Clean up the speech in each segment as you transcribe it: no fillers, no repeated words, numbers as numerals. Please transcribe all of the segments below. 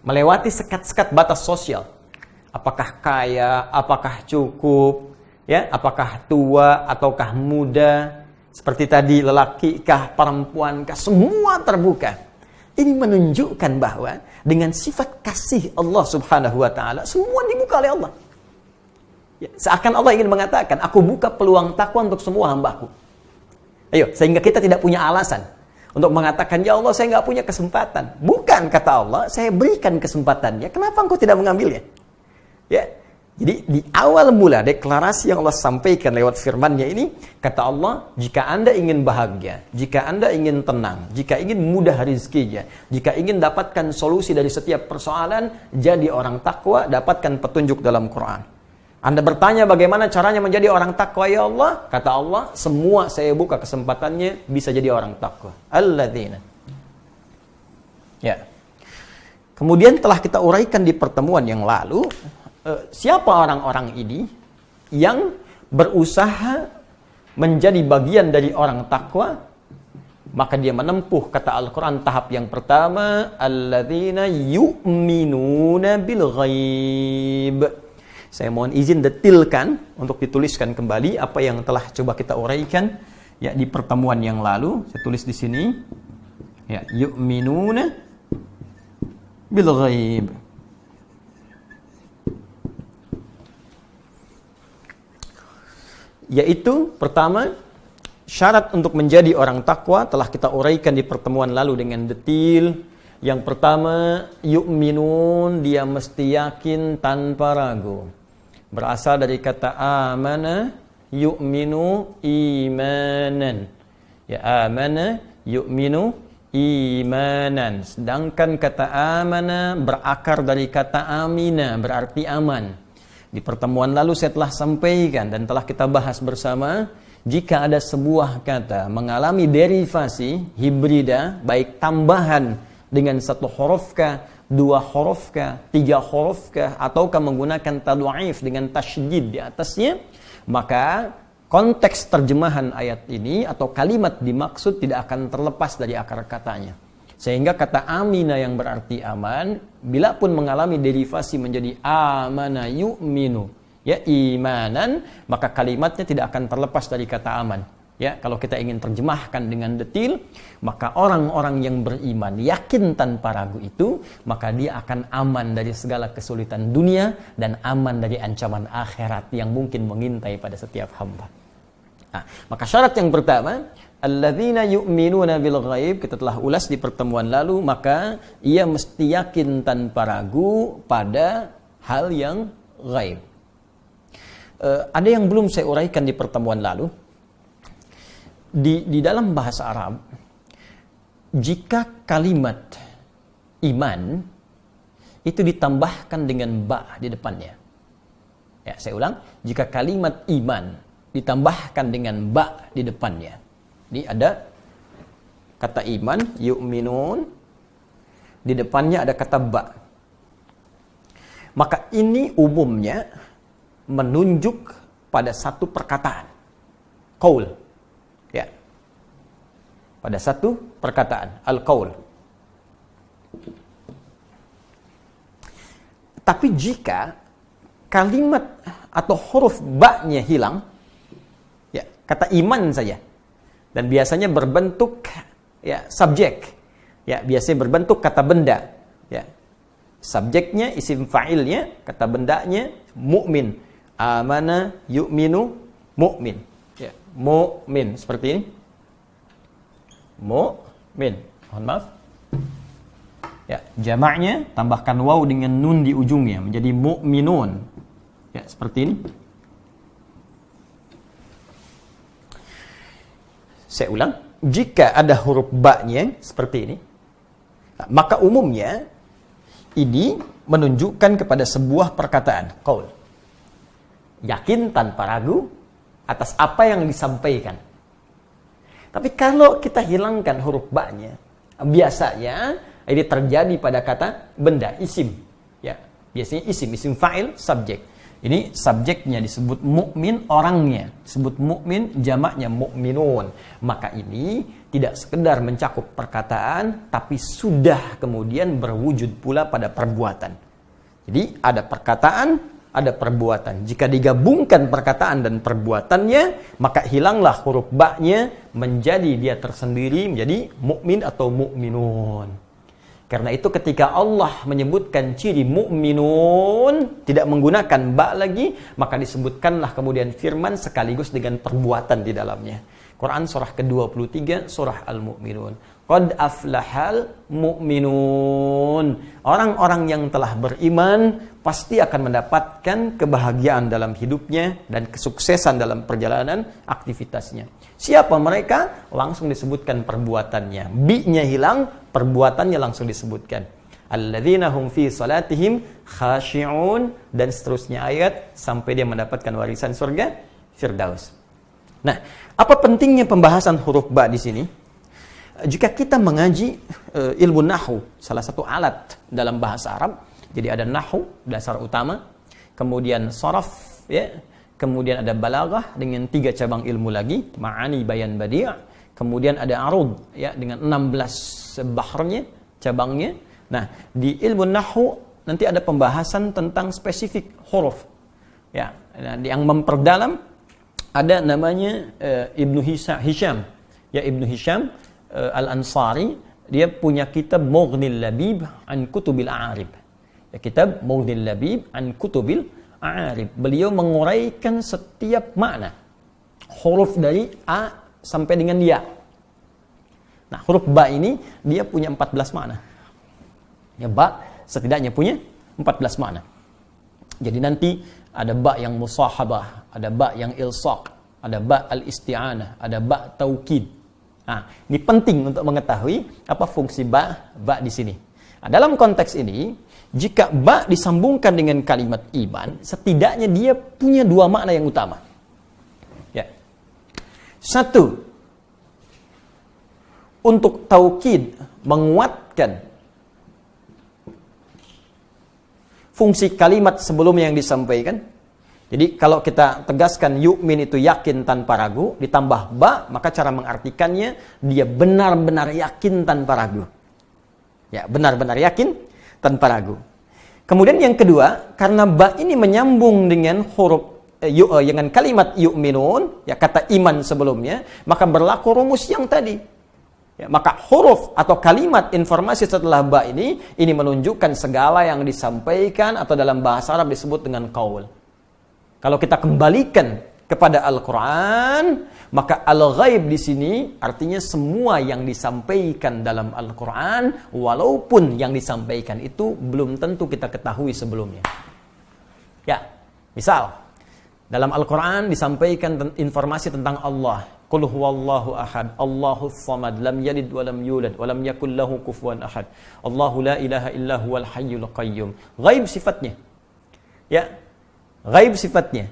melewati sekat-sekat batas sosial. Apakah kaya, apakah cukup, ya, apakah tua ataukah muda, seperti tadi lelaki kah, perempuan kah, semua terbuka. Ini menunjukkan bahwa dengan sifat kasih Allah Subhanahu wa taala semua dibuka oleh Allah. Ya, seakan Allah ingin mengatakan, aku buka peluang takwa untuk semua hambaku. Ayo, sehingga kita tidak punya alasan untuk mengatakan, ya Allah saya nggak punya kesempatan. Bukan, kata Allah, saya berikan kesempatannya. Kenapa engkau tidak mengambilnya? Ya, jadi di awal mula deklarasi yang Allah sampaikan lewat firman-Nya ini, kata Allah, jika Anda ingin bahagia, jika Anda ingin tenang, jika ingin mudah rezekinya, jika ingin dapatkan solusi dari setiap persoalan, jadi orang takwa, dapatkan petunjuk dalam Quran. Anda bertanya bagaimana caranya menjadi orang takwa, ya Allah? Kata Allah, semua saya buka kesempatannya bisa jadi orang takwa. Alladzina. Ya. Kemudian telah kita uraikan di pertemuan yang lalu, siapa orang-orang ini yang berusaha menjadi bagian dari orang takwa, maka dia menempuh, kata Al-Quran, tahap yang pertama, alladzina yu'minuna bil ghaib. Saya mohon izin detilkan untuk dituliskan kembali apa yang telah coba kita uraikan ya di pertemuan yang lalu. Saya tulis di sini. Ya, yu'minuna bil ghaib. Yaitu pertama, syarat untuk menjadi orang takwa telah kita uraikan di pertemuan lalu dengan detil. Yang pertama, yu'minun, dia mesti yakin tanpa ragu. Berasal dari kata amana, yu'minu imanan. Ya, amana, yu'minu imanan. Sedangkan kata amana berakar dari kata amina, berarti aman. Di pertemuan lalu saya telah sampaikan dan telah kita bahas bersama, jika ada sebuah kata mengalami derivasi hibrida, baik tambahan dengan satu huruf kah, 2 huruf kah, 3 huruf kah, ataukah menggunakan tadwaif dengan tasydid di atasnya, maka konteks terjemahan ayat ini atau kalimat dimaksud tidak akan terlepas dari akar katanya. Sehingga kata amina yang berarti aman, bila pun mengalami derivasi menjadi amana yu'minu, ya imanan, maka kalimatnya tidak akan terlepas dari kata aman. Ya, kalau kita ingin terjemahkan dengan detil, maka orang-orang yang beriman yakin tanpa ragu itu, maka dia akan aman dari segala kesulitan dunia dan aman dari ancaman akhirat yang mungkin mengintai pada setiap hamba. Nah, maka syarat yang pertama, alladzina yu'minuna bil ghaib, kita telah ulas di pertemuan lalu, maka ia mesti yakin tanpa ragu pada hal yang ghaib. Ada yang belum saya uraikan di pertemuan lalu. Di dalam bahasa Arab, jika kalimat iman itu ditambahkan dengan ba di depannya. Ya, saya ulang, jika kalimat iman ditambahkan dengan ba di depannya. Ini ada kata iman, yu'minun, di depannya ada kata ba. Maka ini umumnya menunjuk pada satu perkataan, qaul. Ya, pada satu perkataan, al-qaul. Tapi jika kalimat atau huruf ba-nya hilang, ya, kata iman saja, dan biasanya berbentuk ya subjek, ya, biasanya berbentuk kata benda, ya, subjeknya isim fa'ilnya, kata bendanya mukmin, amana yu'minu mukmin. Mu'min, seperti ini. Mu'min. Mohon maaf. Ya, jamaknya tambahkan waw dengan nun di ujungnya menjadi mu'minun. Ya, seperti ini. Saya ulang, jika ada huruf ba-nya seperti ini, maka umumnya ini menunjukkan kepada sebuah perkataan, qaul. Yakin tanpa ragu atas apa yang disampaikan. Tapi kalau kita hilangkan huruf ba-nya, biasanya ini terjadi pada kata benda, isim. Ya, biasanya isim fa'il, subjek. Ini subjeknya disebut mukmin, orangnya disebut mukmin, jamaknya mukminun. Maka ini tidak sekedar mencakup perkataan, tapi sudah kemudian berwujud pula pada perbuatan. Jadi ada perkataan, ada perbuatan. Jika digabungkan perkataan dan perbuatannya, maka hilanglah huruf ba-nya, menjadi dia tersendiri, menjadi mukmin atau mukminun. Karena itu ketika Allah menyebutkan ciri mukminun tidak menggunakan ba lagi, maka disebutkanlah kemudian firman sekaligus dengan perbuatan di dalamnya. Quran surah ke-23 surah Al-Mu'minun. Qad aflahal mu'minun. Orang-orang yang telah beriman pasti akan mendapatkan kebahagiaan dalam hidupnya dan kesuksesan dalam perjalanan aktivitasnya. Siapa mereka? Langsung disebutkan perbuatannya. Bi-nya hilang, perbuatannya langsung disebutkan. Alladzina hum fi salatihim khashi'un, dan seterusnya ayat sampai dia mendapatkan warisan surga Firdaus. Nah, apa pentingnya pembahasan huruf ba di sini? Jika kita mengaji ilmu nahwu, salah satu alat dalam bahasa Arab, jadi ada nahwu dasar utama, kemudian sharaf, ya, kemudian ada balaghah dengan 3 cabang ilmu lagi, ma'ani, bayan, badi', kemudian ada arud, ya, dengan 16 bahrnya, cabangnya. Nah, di ilmu nahwu nanti ada pembahasan tentang spesifik huruf, ya, yang memperdalam. Ada namanya Ibnu Hisham, ya, Ibnu Hisham Al-Ansari, dia punya kitab Mughnil Labib an Kutubil A'arib. Ya, kitab Mughnil Labib an Kutubil A'arib. Beliau menguraikan setiap makna huruf dari A sampai dengan Ya. Nah, huruf ba ini dia punya 14 makna. Ya, ba setidaknya punya 14 makna. Jadi nanti ada ba yang musahabah, ada ba yang ilsaq, ada ba al-isti'anah, ada ba taukid. Nah, ini penting untuk mengetahui apa fungsi ba di sini. Nah, dalam konteks ini, jika ba disambungkan dengan kalimat iman, setidaknya dia punya 2 makna yang utama. Ya. 1, untuk taukid, menguatkan fungsi kalimat sebelumnya yang disampaikan. Jadi kalau kita tegaskan yu'min itu yakin tanpa ragu, ditambah ba, maka cara mengartikannya dia benar-benar yakin tanpa ragu. Ya, benar-benar yakin tanpa ragu. Kemudian yang kedua, karena ba ini menyambung dengan huruf dengan kalimat yu'minun, ya, kata iman sebelumnya, maka berlaku rumus yang tadi. Ya, maka huruf atau kalimat informasi setelah ba ini menunjukkan segala yang disampaikan atau dalam bahasa Arab disebut dengan qaul. Kalau kita kembalikan kepada Al-Quran, maka al-ghaib di sini artinya semua yang disampaikan dalam Al-Quran, walaupun yang disampaikan itu belum tentu kita ketahui sebelumnya. Ya, misal dalam Al-Quran disampaikan informasi tentang Allah. Qul huwallahu ahad, Allahus samad, lam yalid wa lam yulad, wa lam yakul lahu kufuwan ahad. Allahu la ilaha illa huwal hayyul qayyum. Ghaib sifatnya. Ya, ghaib sifatnya.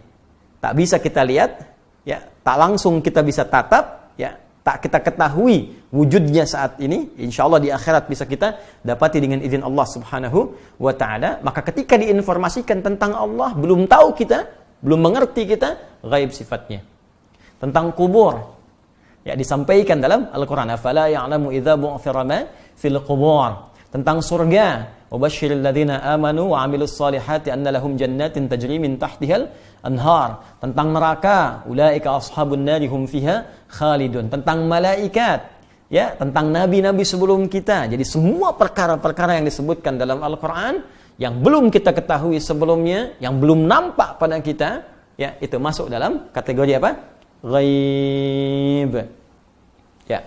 Tak bisa kita lihat, ya, tak langsung kita bisa tatap, ya, tak kita ketahui wujudnya saat ini. Insyaallah di akhirat bisa kita dapati dengan izin Allah Subhanahu wa taala. Maka ketika diinformasikan tentang Allah, belum tahu kita, belum mengerti kita, ghaib sifatnya. Tentang kubur, ya, disampaikan dalam Al-Quran. Afala ya'lamu idza bu'thira ma fil qubur. Tentang surga, wabashshiril ladzina amanu wa 'amilus solihati anna lahum jannatin tajri min tahtihal anhar. Tentang neraka, ulaika ashabun nari hum fiha khalidun. Tentang malaikat, ya, tentang nabi-nabi sebelum kita. Jadi semua perkara-perkara yang disebutkan dalam Al-Quran yang belum kita ketahui sebelumnya, yang belum nampak pada kita, ya, itu masuk dalam kategori apa? Ghaib. Ya.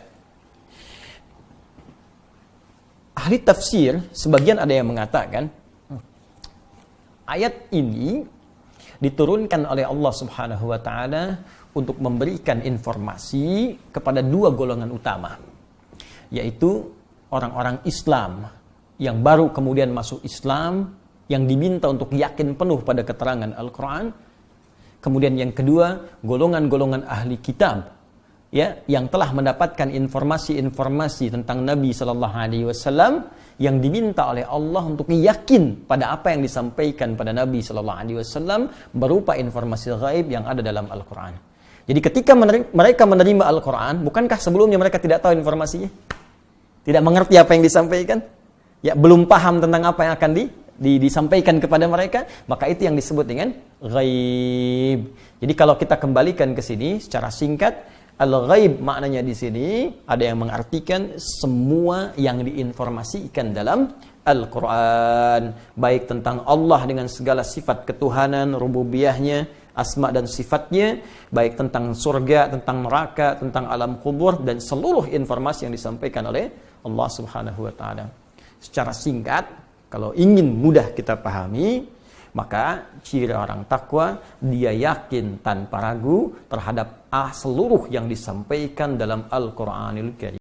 Ahli tafsir sebagian ada yang mengatakan ayat ini diturunkan oleh Allah Subhanahu wa taala untuk memberikan informasi kepada 2 golongan utama, yaitu orang-orang Islam yang baru kemudian masuk Islam, yang diminta untuk yakin penuh pada keterangan Al-Quran. Kemudian yang kedua, golongan-golongan ahli kitab ya yang telah mendapatkan informasi-informasi tentang Nabi sallallahu alaihi wasallam yang diminta oleh Allah untuk yakin pada apa yang disampaikan pada Nabi sallallahu alaihi wasallam berupa informasi gaib yang ada dalam Al-Qur'an. Jadi ketika mereka menerima Al-Qur'an, bukankah sebelumnya mereka tidak tahu informasinya? Tidak mengerti apa yang disampaikan? Ya, belum paham tentang apa yang akan disampaikan kepada mereka, maka itu yang disebut dengan ghaib. Jadi kalau kita kembalikan ke sini secara singkat, al-ghaib maknanya di sini ada yang mengartikan semua yang diinformasikan dalam Al-Qur'an, baik tentang Allah dengan segala sifat ketuhanan, rububiyahnya, asma dan sifatnya, baik tentang surga, tentang neraka, tentang alam kubur, dan seluruh informasi yang disampaikan oleh Allah Subhanahu wa taala. Secara singkat, kalau ingin mudah kita pahami, maka ciri orang takwa, dia yakin tanpa ragu terhadap seluruh yang disampaikan dalam Al-Qur'anil Karim.